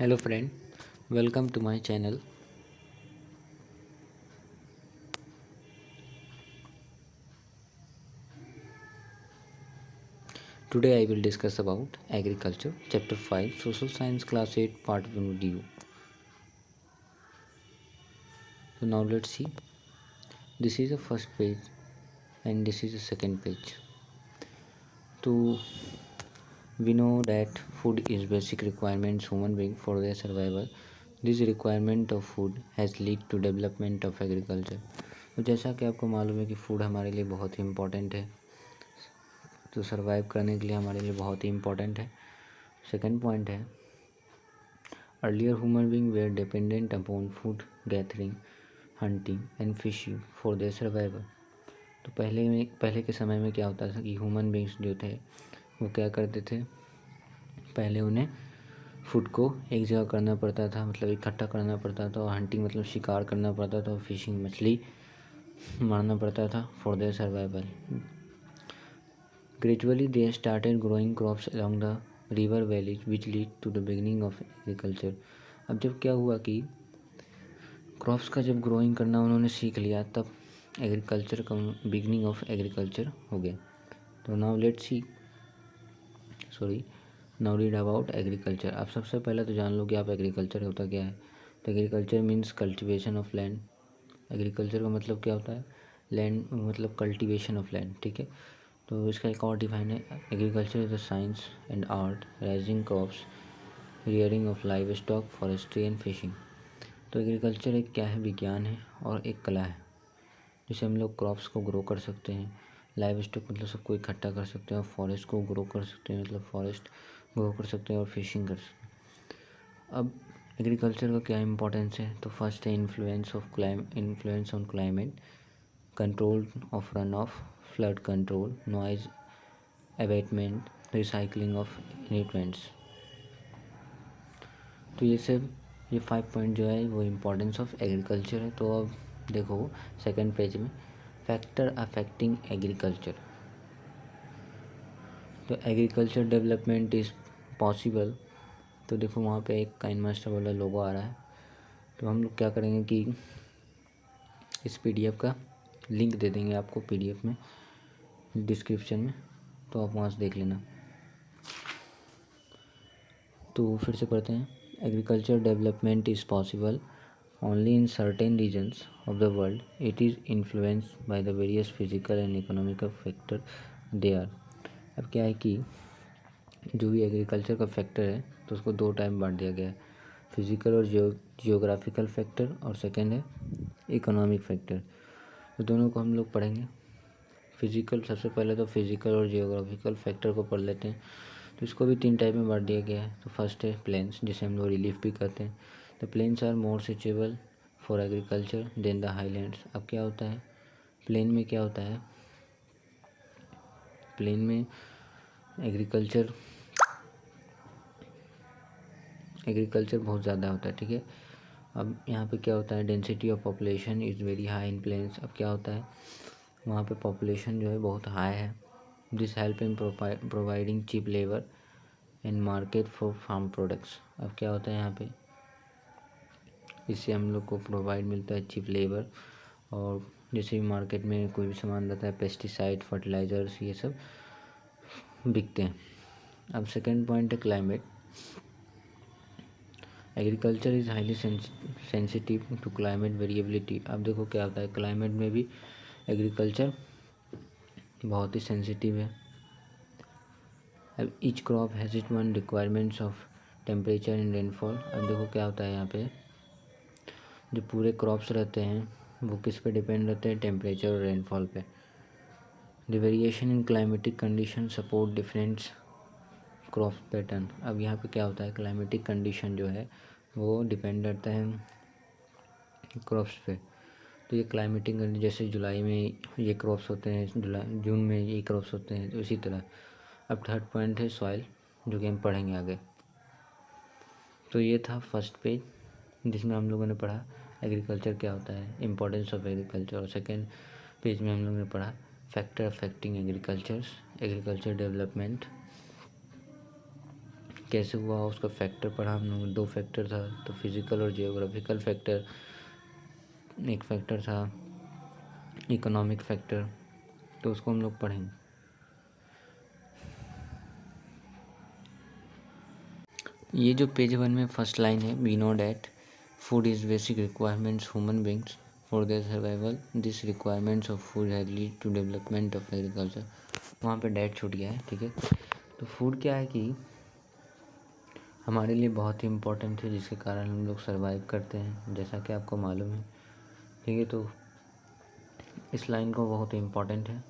Hello friend, welcome to my channel. Today I will discuss about agriculture, chapter 5, social science class 8 part 1 video. So now let's see. This is the first page and this is the second page. So we know that food is basic requirements human being for their survival. This requirement of food has lead to development of agriculture. तो जैसा कि आपको मालूम है कि food हमारे लिए बहुत ही इम्पोर्टेंट है, तो सर्वाइव करने के लिए हमारे लिए बहुत ही इम्पोर्टेंट है. सेकंड पॉइंट है, earlier human being were dependent upon food gathering, hunting and fishing for their survival. तो पहले के समय में क्या होता था कि ह्यूमन बींग्स जो थे वो क्या करते थे, पहले उन्हें फूड को एक जगह करना पड़ता था, मतलब इकट्ठा करना पड़ता था, और हंटिंग मतलब शिकार करना पड़ता था, और फिशिंग मछली मारना पड़ता था for their survival. Gradually they started growing crops along the river valleys which lead to the beginning of agriculture. अब जब क्या हुआ कि क्रॉप्स का जब ग्रोइंग करना उन्होंने सीख लिया, तब एग्रीकल्चर का बिगनिंग ऑफ एग्रीकल्चर हो गया. तो नाउ रीड अबाउट एग्रीकल्चर. आप सबसे पहले तो जान लो कि आप एग्रीकल्चर होता क्या है. तो agriculture means cultivation of land. Agriculture का मतलब क्या होता है, लैंड मतलब कल्टिवेशन ऑफ लैंड. ठीक है, तो इसका एक और डिफाइन है, agriculture is the science and art rising crops, rearing of live stock, forestry and fishing. तो एग्रीकल्चर एक क्या है, विज्ञान है और एक कला है, जिससे हम लोग क्रॉप्स को ग्रो कर सकते हैं, लाइव स्टॉक मतलब सबको इकट्ठा कर सकते हैं, और फॉरेस्ट को ग्रो कर सकते हैं मतलब फॉरेस्ट ग्रो कर सकते हैं, और फिशिंग कर सकते हैं. अब एग्रीकल्चर का क्या इंपॉर्टेंस है, तो फर्स्ट है influence on climate, control of run off, flood control, noise abatement, recycling of nutrients. तो ये 5 पॉइंट जो है वो इम्पोर्टेंस ऑफ एग्रीकल्चर है. तो अब देखो सेकंड पेज में, फैक्टर अफेक्टिंग एग्रीकल्चर. तो एग्रीकल्चर डेवलपमेंट इज़ पॉसिबल. तो देखो वहाँ पे एक काइन मास्टर वाला लोगो आ रहा है. तो हम लोग क्या करेंगे कि इस पीडीएफ का लिंक दे देंगे आपको पीडीएफ में डिस्क्रिप्शन में, तो आप वहाँ से देख लेना. तो फिर से पढ़ते हैं, agriculture development is possible only in certain regions of the world. It is influenced by the various physical and economical factor they are. अब क्या है कि जो भी एग्रीकल्चर का फैक्टर है तो उसको दो टाइप बांट दिया गया है, फिजिकल और जियोग्राफिकल फैक्टर, और सेकेंड है इकोनॉमिक फैक्टर. तो दोनों को हम लोग पढ़ेंगे. फिजिकल, सबसे पहले तो फिजिकल और जियोग्राफिकल फैक्टर को पढ़ लेते हैं. तो इसको भी 3 टाइप में बांट दिया गया है. तो फर्स्ट है प्लेन्स, जिसे हम लोग रिलीफ भी कहते हैं. The plains are more suitable for agriculture than the highlands. अब क्या होता है, प्लेन में क्या होता है, प्लेन में एग्रीकल्चर बहुत ज़्यादा होता है. ठीक है, अब यहाँ पे क्या होता है, density of population is very high in plains. अब क्या होता है, वहाँ पे पॉपुलेशन जो है बहुत हाई है. This help in providing cheap labour and market for farm products. अब क्या होता है यहाँ पे, इससे हम लोग को प्रोवाइड मिलता है चीप लेबर, और जैसे भी मार्केट में कोई भी सामान रहता है, पेस्टिसाइड, फर्टिलाइज़र्स, ये सब बिकते हैं. अब सेकेंड पॉइंट है climate. Agriculture is highly sensitive to climate variability. अब देखो क्या होता है, क्लाइमेट में भी एग्रीकल्चर बहुत ही सेंसिटिव है. अब each crop has it one requirements of temperature and rainfall. अब देखो क्या होता है, यहाँ पे जो पूरे क्रॉप्स रहते हैं वो किस पे डिपेंड रहते हैं, टेम्परेचर और रेनफॉल पे. The variation in climatic condition support different crop pattern. अब यहाँ पे क्या होता है, क्लाइमेटिक कंडीशन जो है वो डिपेंड करता है क्रॉप्स पे. तो ये क्लाइमेटिक जैसे जुलाई में ये क्रॉप्स होते हैं, जून में ये क्रॉप्स होते हैं, तो इसी तरह. अब थर्ड पॉइंट है सॉइल, जो कि हम पढ़ेंगे आगे. तो ये था फर्स्ट पेज, जिसमें हम लोगों ने पढ़ा एग्रीकल्चर क्या होता है, इम्पोर्टेंस ऑफ एग्रीकल्चर. और सेकेंड पेज में हम लोगों ने पढ़ा फैक्टर अफेक्टिंग एग्रीकल्चर डेवलपमेंट, कैसे हुआ उसका फैक्टर पढ़ा हम लोग। 2 फैक्टर था, तो फिज़िकल और जियोग्राफिकल फैक्टर। एक फैक्टर था इकोनॉमिक फैक्टर, तो उसको हम लोग पढ़ेंगे। ये जो पेज 1 में फर्स्ट लाइन है, we know that food is basic requirements human beings for their survival, this requirements of food has lead to development of agriculture. वहाँ पे डैट छूट गया है, ठीक है। तो फूड क्या है कि हमारे लिए बहुत ही इम्पोर्टेंट है, जिसके कारण हम लोग सर्वाइव करते हैं, जैसा कि आपको मालूम है, ठीक है। तो इस लाइन को बहुत ही इम्पोर्टेंट है।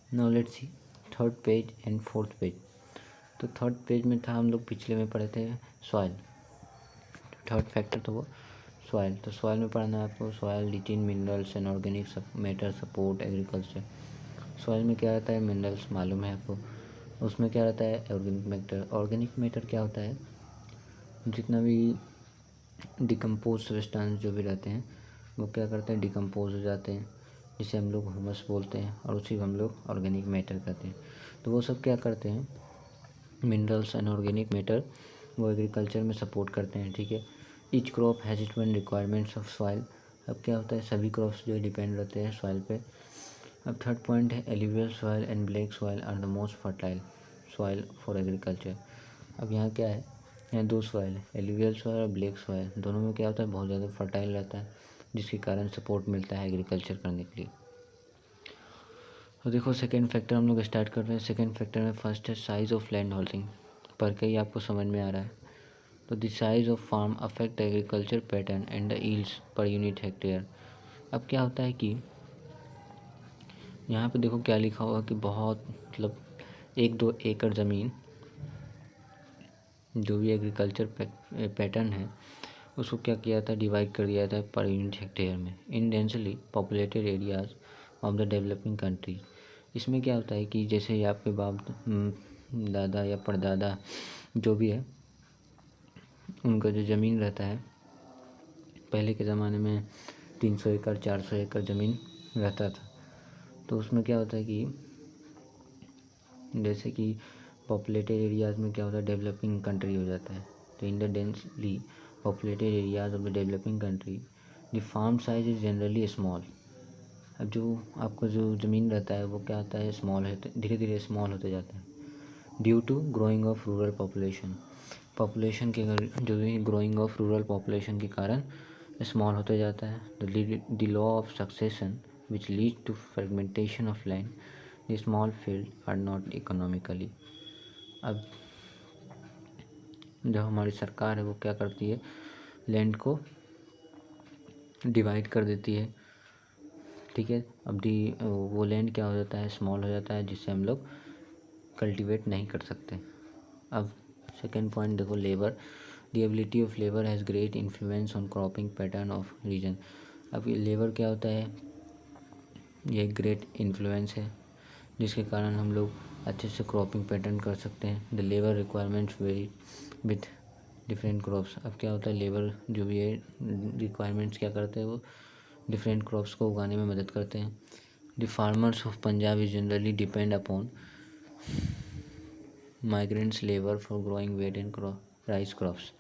Now let's see third page and fourth page. तो थर्ड पेज में था, हम लोग पिछले में पढ़े थे सॉइल। थर्ड फैक्टर तो वो सॉइल। तो सॉइल में पढ़ना है आपको, soil rich minerals and organic matter support agriculture. Soil में क्या रहता है, मिनरल्स मालूम है आपको। उसमें क्या रहता है, ऑर्गेनिक मैटर। ऑर्गेनिक मैटर क्या होता है, जितना भी डिकम्पोज सब्सटेंस जो भी रहते हैं वो क्या करते हैं, डिकम्पोज हो जाते हैं, जिसे हम लोग ह्यूमस बोलते हैं, और उसी को हम लोग ऑर्गेनिक मैटर कहते हैं। तो वो सब क्या करते हैं, मिनरल्स एंड ऑर्गेनिक मैटर, वो एग्रीकल्चर में सपोर्ट करते हैं, ठीक है। Each crop has its own requirements of soil. अब क्या होता है, सभी क्रॉप्स जो डिपेंड रहते हैं सॉइल पे। अब थर्ड पॉइंट है, alluvial soil and black soil are the most fertile soil for agriculture. अब यहाँ क्या है, यहाँ 2 सॉइल है, एल्यूवियल सॉइल और ब्लैक सॉइल। दोनों में क्या होता है, बहुत ज़्यादा फर्टाइल रहता है, जिसके कारण सपोर्ट मिलता है एग्रीकल्चर करने के लिए। तो देखो सेकेंड फैक्टर हम लोग स्टार्ट कर रहे हैं। सेकेंड फैक्टर में फर्स्ट है साइज़ ऑफ लैंड होल्डिंग। पढ़ के ही आपको समझ में आ रहा है। तो the size of farm affect agriculture pattern and the yields per unit hectare. अब क्या होता है कि यहाँ पे देखो क्या लिखा हुआ कि बहुत मतलब 1-2 एकड़ ज़मीन जो भी एग्रीकल्चर पैटर्न है उसको क्या किया था, डिवाइड कर दिया था पर यूनिट हेक्टेयर में, in densely populated areas of the developing country. इसमें क्या होता है कि जैसे आपके बाप दादा या परदादा जो भी है, उनका जो ज़मीन रहता है, पहले के ज़माने में 300 एकड़ 400 एकड़ ज़मीन रहता था। तो उसमें क्या होता है कि जैसे कि पॉपुलेटेड एरियाज़ में क्या होता है, डेवलपिंग कंट्री हो जाता है। तो in the densely populated areas of the developing country the farm size is generally small. अब जो आपका जो ज़मीन रहता है वो क्या होता है, स्मॉल है, धीरे धीरे स्मॉल होते जाता है, due to growing of rural population के जो भी ग्रोइंग ऑफ रूरल पॉपुलेशन के कारण स्मॉल होते जाता है। The law of succession which lead to fragmentation of land, the small field are not economically. अब जो हमारी सरकार है वो क्या करती है, लैंड को डिवाइड कर देती है, ठीक है। अब वो लैंड क्या हो जाता है, स्मॉल हो जाता है, जिससे हम लोग कल्टीवेट नहीं कर सकते। अब सेकेंड पॉइंट देखो, labour. The ability of labour has great influence on cropping pattern of region. अब ये लेबर क्या होता है, ये ग्रेट इन्फ्लुएंस है, जिसके कारण हम लोग अच्छे से क्रॉपिंग पैटर्न कर सकते हैं। The labour requirements very with different crops. अब क्या होता है, लेबर जो भी है रिक्वायरमेंट्स क्या करते हैं, वो डिफरेंट क्रॉप्स को उगाने में मदद करते हैं। The farmers of Punjab is generally depend upon migrants labour for growing wheat and rice crops.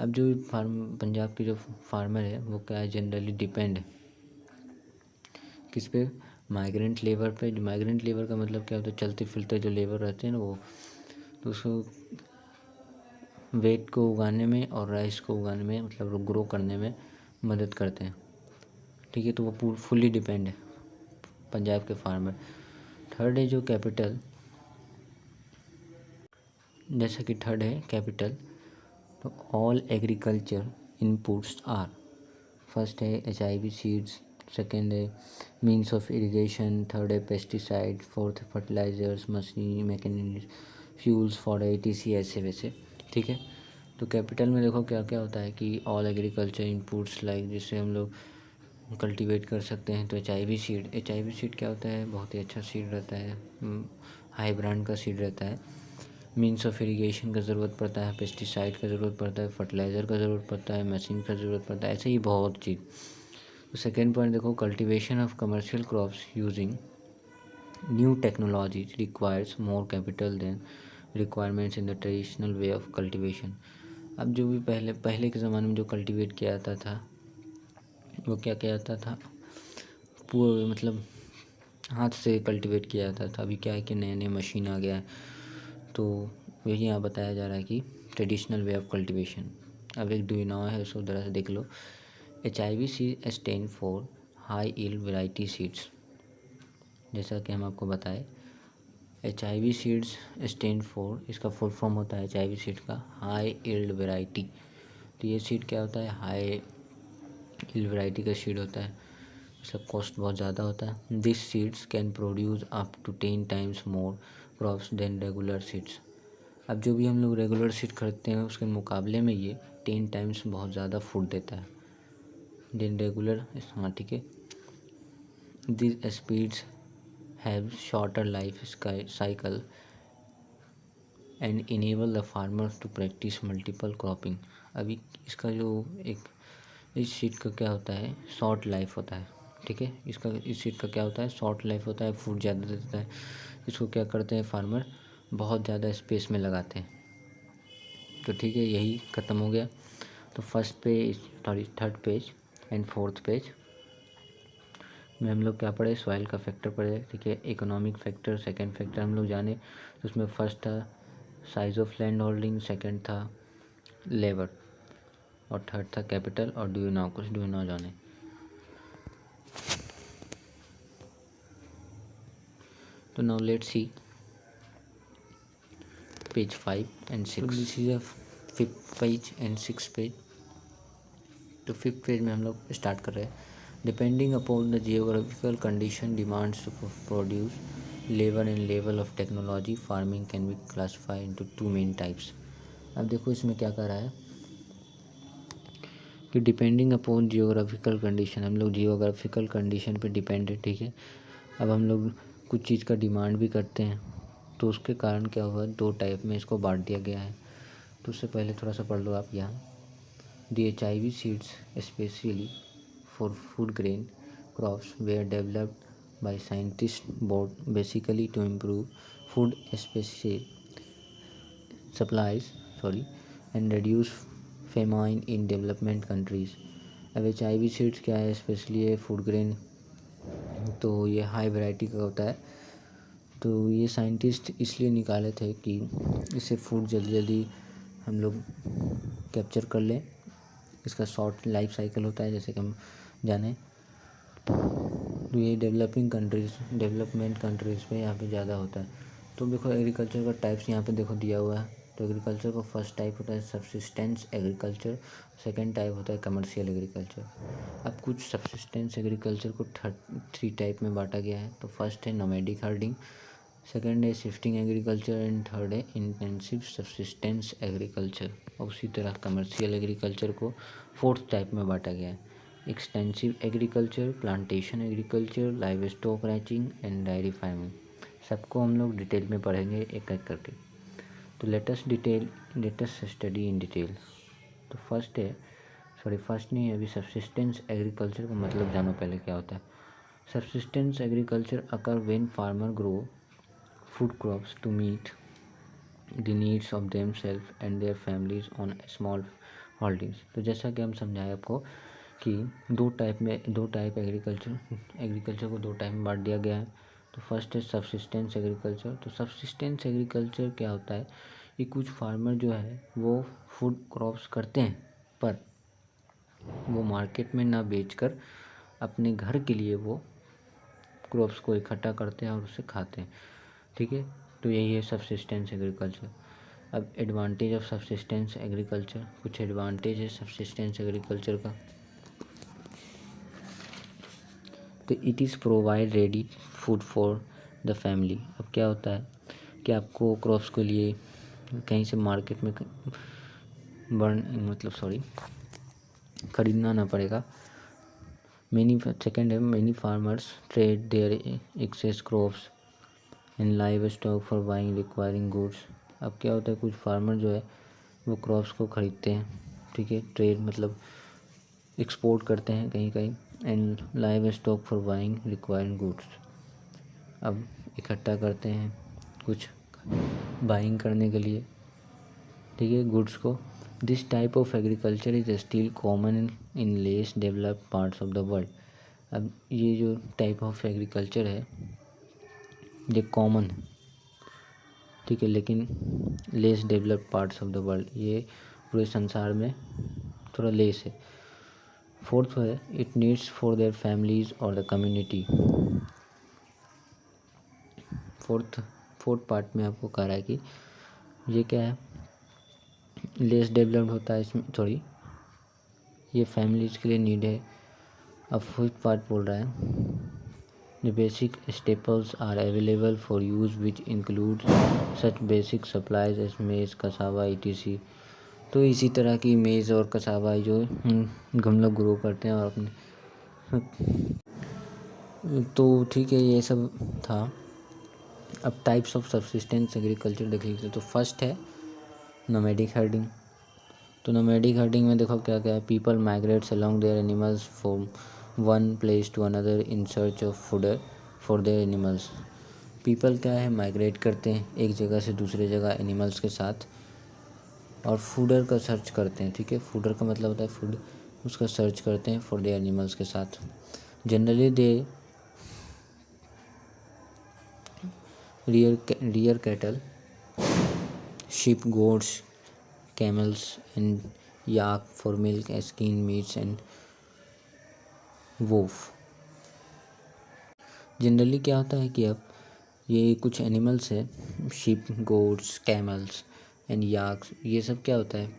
अब जो पंजाब के जो फार्मर है वो क्या है, जनरली डिपेंड किस पे, माइग्रेंट लेबर पे। जो माइग्रेंट लेबर का मतलब क्या होता है, चलते फिरते जो लेबर रहते हैं ना वो, तो उसको वेट को उगाने में और राइस को उगाने में, मतलब ग्रो करने में मदद करते हैं, ठीक है। तो वो फुल्ली डिपेंड है पंजाब के फार्मर। थर्ड है जो कैपिटल, जैसा कि थर्ड है कैपिटल, तो all agriculture inputs are, first है HIV सीड्स, सेकेंड है मीन्स ऑफ इरिगेशन, थर्ड है pesticide, fourth fertilisers, machine mechanism, fuels for ATC, ऐसे वैसे, ठीक है। तो कैपिटल में देखो क्या क्या होता है कि ऑल एग्रीकल्चर इनपुट्स लाइक, जिससे हम लोग कल्टीवेट कर सकते हैं। तो एच आई वी सीड क्या होता है, बहुत ही अच्छा सीड रहता है, हाई ब्रांड का सीड रहता है। मीन्स ऑफ इरिगेशन का ज़रूरत पड़ता है, पेस्टिसाइड का ज़रूरत पड़ता है, फर्टिलाइज़र का ज़रूरत पड़ता है, मशीन का ज़रूरत पड़ता है, ऐसे ही बहुत चीज़। तो सेकेंड पॉइंट देखो, cultivation of commercial crops using new technologies requires more capital than requirements in the traditional way of cultivation. अब जो भी पहले पहले के ज़माने में जो कल्टीवेट किया जाता था वो क्या किया जाता था, पूरे मतलब हाथ से कल्टीवेट किया जाता था। अभी क्या है कि नए नए मशीन आ गया है, तो वही यहाँ बताया जा रहा है कि ट्रेडिशनल वे ऑफ कल्टीवेशन। अब एक डू नाउ है, उसको ज़रा से देख लो। HIV seed stand for high yield variety seeds. जैसा कि हम आपको बताएं, HIV सीड्स स्टैंड फॉर, इसका फुल फॉर्म होता है HIV सीड का हाई यील्ड वैरायटी। तो ये सीड क्या होता है, हाई यील्ड वैरायटी का सीड होता है, इसका कॉस्ट बहुत ज़्यादा होता है। This seeds can produce up to 10 times more crops than regular seeds. अब जो भी हम लोग रेगुलर सीड खरीदते हैं उसके मुकाबले में ये 10 टाइम्स बहुत ज़्यादा फूड देता है देन रेगुलर। हाँ ठीक है। This seeds have shorter life cycle and enable the farmers to practise multiple cropping. अभी इसका जो एक इस सीड का क्या होता है, शॉर्ट लाइफ होता है, ठीक है। इस सीड का क्या होता है, शॉर्ट लाइफ होता है, फूड ज़्यादा देता है। इसको क्या करते हैं फार्मर, बहुत ज़्यादा स्पेस में लगाते हैं। तो ठीक है, यही ख़त्म हो गया। तो first page, sorry third page and fourth page में हम लोग क्या पढ़े, सॉइल का फैक्टर पढ़े, ठीक है। इकोनॉमिक फैक्टर, सेकंड फैक्टर हम लोग जाने। तो उसमें फर्स्ट था size of land holding, second था लेबर, और थर्ड था कैपिटल, और डू यू नाउ, कुछ डू यू नाउ जाने। तो now let's see page 5 and 6। This is a 5th page and 6th page. तो 5th पेज में हम लोग स्टार्ट कर रहे हैं। Depending upon the geographical condition demands to produce labour and level of technology farming can be classify into 2 main types. अब देखो इसमें क्या कर रहा है कि डिपेंडिंग अपॉन जियोग्राफिकल कंडीशन, हम लोग जियोग्राफिकल कंडीशन पे डिपेंड है, ठीक है। अब हम लोग कुछ चीज़ का डिमांड भी करते हैं, तो उसके कारण क्या हुआ, 2 टाइप में इसको बांट दिया गया है। तो उससे पहले थोड़ा सा पढ़ लो आप यहाँ। The HIV seeds, especially for food grain crops, were developed by scientists basically to improve food supplies, and reduce famine in development countries. अब HIV सीड्स क्या है, स्पेशली है फूड ग्रेन, तो ये हाई वैरायटी का होता है। तो ये साइंटिस्ट इसलिए निकाले थे कि इससे फूड जल्दी जल्दी हम लोग कैप्चर कर लें। इसका शॉर्ट लाइफ साइकिल होता है, जैसे कि हम जाने। तो ये डेवलपमेंट कंट्रीज़ में यहाँ पे ज़्यादा होता है। तो देखो एग्रीकल्चर का टाइप्स यहाँ पे देखो दिया हुआ है। तो एग्रीकल्चर का फर्स्ट टाइप होता है सब्सिस्टेंस एग्रीकल्चर, सेकंड टाइप होता है कमर्शियल एग्रीकल्चर। अब कुछ सब्सिस्टेंस एग्रीकल्चर को 3 टाइप में बांटा गया है। तो फर्स्ट है नोमैडिक हर्डिंग, सेकंड है शिफ्टिंग एग्रीकल्चर, एंड थर्ड है इंटेंसिव सब्सिस्टेंस एग्रीकल्चर। और उसी तरह कमर्शियल एग्रीकल्चर को 4th टाइप में बांटा गया है, extensive agriculture, plantation agriculture, live stock ranching and diary farming. सबको हम लोग डिटेल में पढ़ेंगे एक एक करके। तो लेटेस्ट स्टडी इन डिटेल। तो फर्स्ट नहीं, अभी सब्सिस्टेंस एग्रीकल्चर का मतलब जानो पहले क्या होता है। Subsistence agriculture occur when farmer grow food crops to meet the needs of themselves and their families on small holdings। तो जैसा कि हम समझाए आपको कि दो टाइप एग्रीकल्चर को 2 टाइप में बांट दिया गया है। तो फर्स्ट है सब्सिस्टेंस एग्रीकल्चर। तो सब्सिस्टेंस एग्रीकल्चर क्या होता है कि कुछ फार्मर जो है वो फूड क्रॉप्स करते हैं, पर वो मार्केट में ना बेचकर अपने घर के लिए वो क्रॉप्स को इकट्ठा करते हैं और उसे खाते हैं, ठीक है। तो यही है सब्सिस्टेंस एग्रीकल्चर। अब एडवांटेज ऑफ सब्सिस्टेंस एग्रीकल्चर, कुछ एडवांटेज है सब्सिस्टेंस एग्रीकल्चर का। तो it is provide ready food for the family. अब क्या होता है कि आपको क्रॉप्स के लिए कहीं से मार्केट में खरीदना ना पड़ेगा, सेकेंड है many farmers trade their excess crops in livestock for buying requiring goods. अब क्या होता है, कुछ फार्मर जो है वो क्रॉप्स को ख़रीदते हैं, ठीक है, ट्रेड मतलब एक्सपोर्ट करते हैं कहीं कहीं, and live stock for buying requiring goods. अब इकट्ठा करते हैं कुछ बाइंग करने के लिए, ठीक है, गुड्स को। This type of agriculture is still common in less developed parts of the world. अब ये जो टाइप ऑफ एग्रीकल्चर है ये कॉमन है, ठीक है, लेकिन less developed parts of the world, ये पूरे संसार में थोड़ा लेस है। फोर्थ है it needs for their families और द कम्युनिटी। फोर्थ पार्ट में आपको कह रहा है कि ये क्या है, लेस डेवलप्ड होता है इसमें थोड़ी, ये फैमिलीज के लिए नीड है। अब फिफ्थ पार्ट बोल रहा है the basic staples are available for use which include such basic supplies as maize cassava etc। तो इसी तरह की मेज़ और कसावा जो हम लोग ग्रो करते हैं और अपने, तो ठीक है ये सब था। अब टाइप्स ऑफ सब्सिस्टेंस एग्रीकल्चर देख लीजिए। तो फर्स्ट है नोमैडिक हर्डिंग। तो नोमैडिक हर्डिंग में देखो क्या क्या है, people migrates along their animals from one place to another in search of fodder for their animals. People क्या है, माइग्रेट करते हैं एक जगह से दूसरे जगह एनिमल्स के साथ और फूडर का सर्च करते हैं, ठीक है, फूडर का मतलब होता है फूड, उसका सर्च करते हैं फॉर देयर एनिमल्स के साथ। Generally they rear cattle, sheep, goats, camels and yak for milk, skin, meats and wolf। Generally क्या होता है कि अब ये कुछ एनिमल्स है, शीप, गोट्स, कैमल्स एंड याक्स, ये सब क्या होता है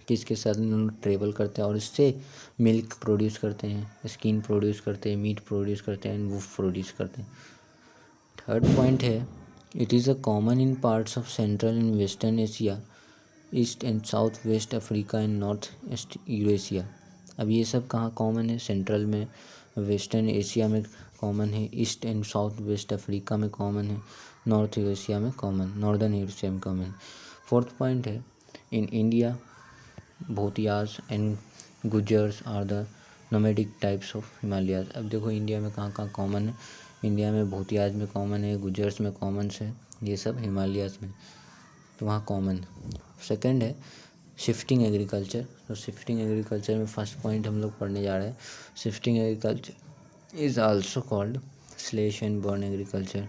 कि इसके साथ इन्होंने ट्रेवल करते हैं और इससे मिल्क प्रोड्यूस करते हैं, स्किन प्रोड्यूस करते हैं, मीट प्रोड्यूस करते हैं एंड वूफ प्रोड्यूस करते हैं। थर्ड पॉइंट है it is a common in parts of central and western Asia, east and south west Africa and north east Eurasia. अब ये सब कहाँ कॉमन है, सेंट्रल में, वेस्टर्न एशिया में कॉमन है, east and south west Africa में कॉमन है, नॉर्थ यूरेशिया में कॉमन, नॉर्दर्न यूरेशिया में कॉमन। फोर्थ पॉइंट है in India Bhutias and Gujjars are the nomadic types of Himalayas. अब देखो इंडिया में कहाँ कहाँ कॉमन है, इंडिया में भूतियाज में कॉमन है, गुजर्स में कॉमन है, ये सब हिमालयाज में, तो वहाँ कॉमन। सेकंड है शिफ्टिंग एग्रीकल्चर। तो शिफ्टिंग एग्रीकल्चर में फर्स्ट पॉइंट हम लोग पढ़ने जा रहे हैं, shifting agriculture is also called slash and burn agriculture.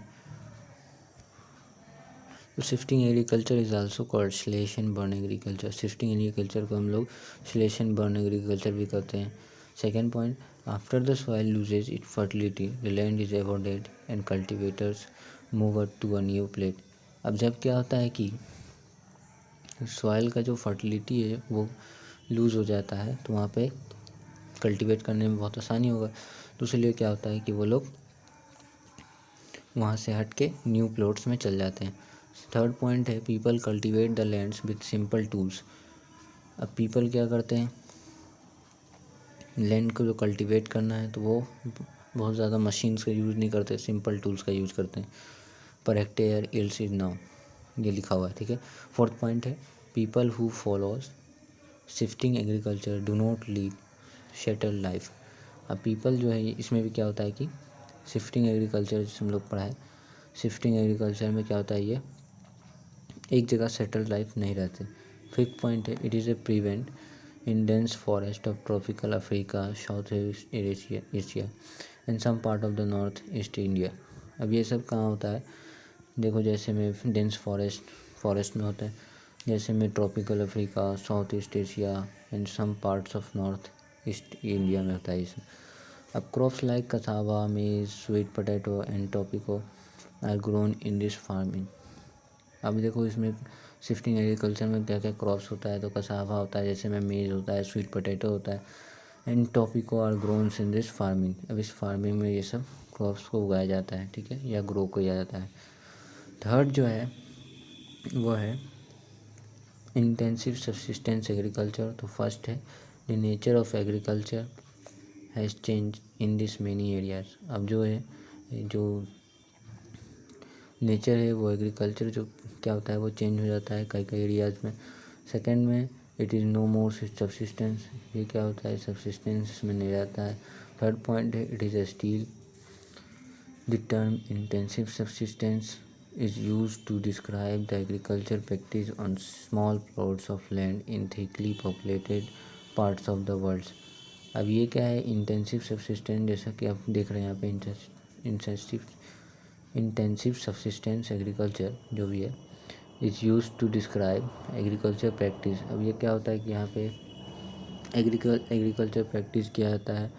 तो shifting agriculture is also called slash and burn agriculture. Shifting agriculture को हम लोग स्लैश एंड बर्न एग्रीकल्चर भी करते हैं। Second point after the soil loses it fertility the land is avoided and cultivators move to a new plate. अब जब क्या होता है कि सॉइल का जो फर्टिलिटी है वो लूज़ हो जाता है तो वहाँ पे कल्टीवेट करने में बहुत आसानी होगा, तो इसलिए क्या होता है कि वो लोग वहाँ से हट के न्यू प्लॉट्स में चल जाते हैं। थर्ड पॉइंट है people cultivate the lands with simple tools. अब पीपल क्या करते हैं, लैंड को जो कल्टीवेट करना है तो वो बहुत ज़्यादा मशीन्स का यूज़ नहीं करते, सिंपल टूल्स का यूज़ करते हैं। Per hectare ills is now, ये लिखा हुआ है, ठीक है। फोर्थ पॉइंट है people who follows shifting agriculture do not lead settle life. अब पीपल जो है इसमें भी क्या होता है कि शिफ्टिंग एग्रीकल्चर जिसे हम लोग पढ़ा है, शिफ्टिंग एग्रीकल्चर में क्या होता है, ये एक जगह सेटल लाइफ नहीं रहते। फिफ्थ पॉइंट है it is a prevent in dense forest of tropical Africa south east Asia and some part of the north east India. अब ये सब कहाँ होता है, देखो जैसे में डेंस फॉरेस्ट में होता है, जैसे में tropical Africa, south east Asia and some parts of north east India में होता है इसमें। अब crops like cassava, maize, sweet potato and tapioca are grown in this farming. अब देखो इसमें शिफ्टिंग एग्रीकल्चर में क्या क्या क्रॉप्स होता है, तो कसावा होता है, जैसे में मेज होता है, स्वीट पोटैटो होता है and tapioca are grown in this farming. अब इस फार्मिंग में ये सब क्रॉप्स को उगाया जाता है, ठीक है, या ग्रो किया जाता है। थर्ड जो है वो है इंटेंसिव सब्सिस्टेंस एग्रीकल्चर। तो फर्स्ट है the nature of agriculture has change in this many areas. अब जो है जो नेचर है वो एग्रीकल्चर जो क्या होता है वो चेंज हो जाता है कई कई एरियाज़ में। सेकंड में it is no more subsistence, ये क्या होता है सब्सिस्टेंस में नहीं रहता है। थर्ड पॉइंट है it is a steel. The term intensive subsistence is used to describe the agriculture practice on small plots of land in thickly populated parts of the world। अब ये क्या है इंटेंसिव सब्सिस्टेंस, जैसा कि आप देख रहे हैं यहाँ पे इंटेंसिव सब्सिस्टेंस एग्रीकल्चर जो भी है is use to describe agriculture practice. अब ये क्या होता है कि यहाँ पे एग्रीकल्चर प्रैक्टिस किया जाता है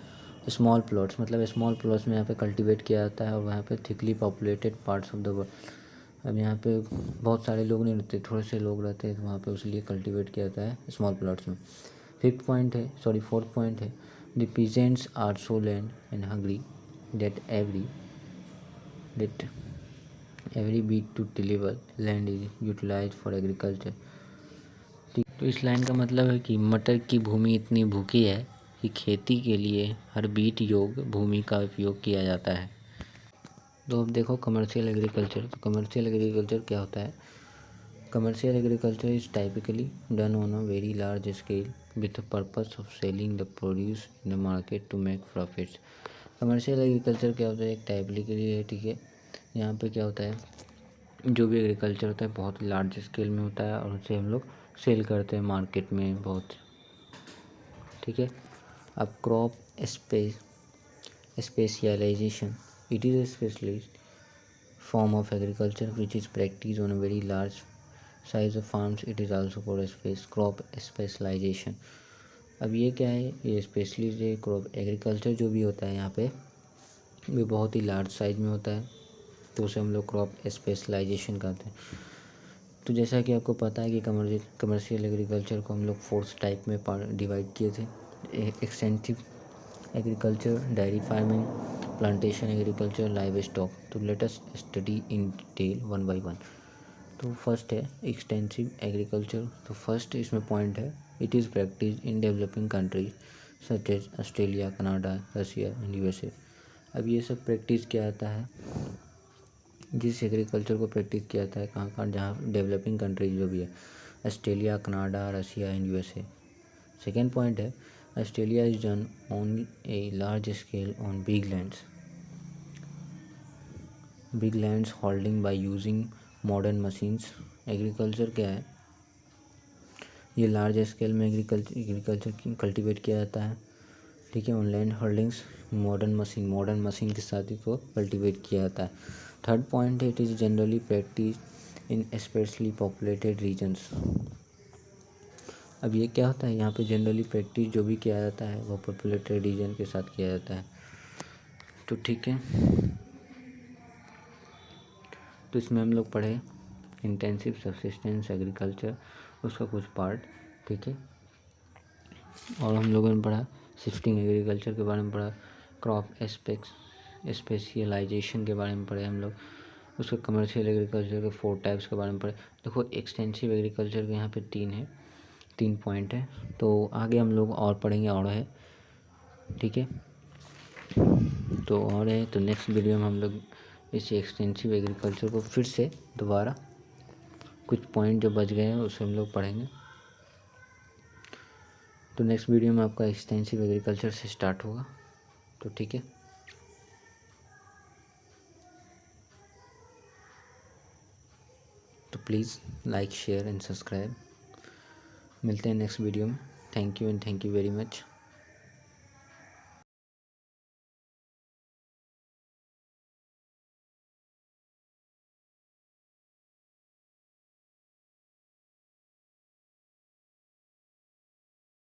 स्मॉल प्लॉट्स, मतलब स्मॉल प्लॉट्स में यहाँ पे कल्टीवेट किया जाता है और वहाँ पे thickly populated parts of the world. अब यहाँ पे बहुत सारे लोग नहीं रहते, थोड़े से लोग रहते हैं तो वहाँ पे उसलिए कल्टीवेट किया जाता है स्मॉल प्लॉट्स में। फोर्थ पॉइंट है the peasants are so land and hungry that every bit to deliver land is utilise for agriculture. तो इस लाइन का मतलब है कि मटर की भूमि इतनी भूखी है कि खेती के लिए हर बीट योग भूमि का उपयोग किया जाता है। तो अब देखो कमर्शियल एग्रीकल्चर। तो कमर्शियल एग्रीकल्चर क्या होता है? Commercial agriculture is typically done on a very large scale with the purpose of selling the produce in the market to make profits. Commercial agriculture क्या होता है? एक टाइपिकली है, ठीक है। यहाँ पे क्या होता है, जो भी एग्रीकल्चर होता है बहुत लार्ज स्केल में होता है और उसे हम लोग सेल करते हैं मार्केट में बहुत, ठीक है। अब crop specialisation, it is a specialist form of agriculture which is practiced on a very large size of farms. It is also called crop specialization। अब ये क्या है, ये स्पेशलिस्ट है क्रॉप एग्रीकल्चर जो भी होता है यहाँ पे ये बहुत ही लार्ज साइज में होता है, तो उसे हम लोग क्रॉप स्पेशलाइजेशन कहते हैं। तो जैसा कि आपको पता है कि कमर्शियल एग्रीकल्चर को हम लोग 4 टाइप में डिवाइड किए थे। Extensive agriculture, dairy farming, plantation agriculture, livestock. तो let us study in detail one by one. तो फर्स्ट है एक्सटेंसिव एग्रीकल्चर। तो फर्स्ट इसमें पॉइंट है it is practice in developing countries such as Australia, Canada, Russia and USA. अब ये सब practice किया जाता है, जिस एग्रीकल्चर को प्रैक्टिस किया जाता है कहाँ कहाँ, जहाँ डेवलपिंग कंट्रीज जो भी है Australia, Canada, Russia and USA. Second point है Australia is done on a large scale on big lands holding by using modern machines. Agriculture क्या है, ये लार्ज स्केल में एग्रीकल्चर कल्टीवेट किया जाता है, ठीक है, on land holdings modern machine के साथ ही को कल्टीवेट किया जाता है। थर्ड पॉइंट है it is generally practice in specially populated regions. अब ये क्या होता है, यहाँ पे जनरली प्रैक्टिस जो भी किया जाता है वो पॉपुलेटेड रीजन के साथ किया जाता है, तो ठीक है। तो इसमें हम लोग पढ़े इंटेंसिव सब्सिस्टेंस एग्रीकल्चर, उसका कुछ पार्ट, ठीक है। और हम लोगों ने पढ़ा शिफ्टिंग एग्रीकल्चर के बारे में पढ़ा, क्रॉप स्पेशलाइजेशन के बारे में पढ़े हम लोग, उसके कमर्शियल एग्रीकल्चर के 4 टाइप्स के बारे में पढ़े। देखो एक्सटेंसिव एग्रीकल्चर के यहाँ पे 3 पॉइंट है, तो आगे हम लोग और पढ़ेंगे और है, ठीक है। तो और है तो नेक्स्ट वीडियो में हम लोग इस एक्सटेंसिव एग्रीकल्चर को फिर से दोबारा कुछ पॉइंट जो बच गए हैं उसे हम लोग पढ़ेंगे। तो नेक्स्ट वीडियो में आपका एक्सटेंसिव एग्रीकल्चर से स्टार्ट होगा, तो ठीक है। तो please like, share and subscribe. मिलते हैं नेक्स्ट वीडियो में। Thank you and thank you very much.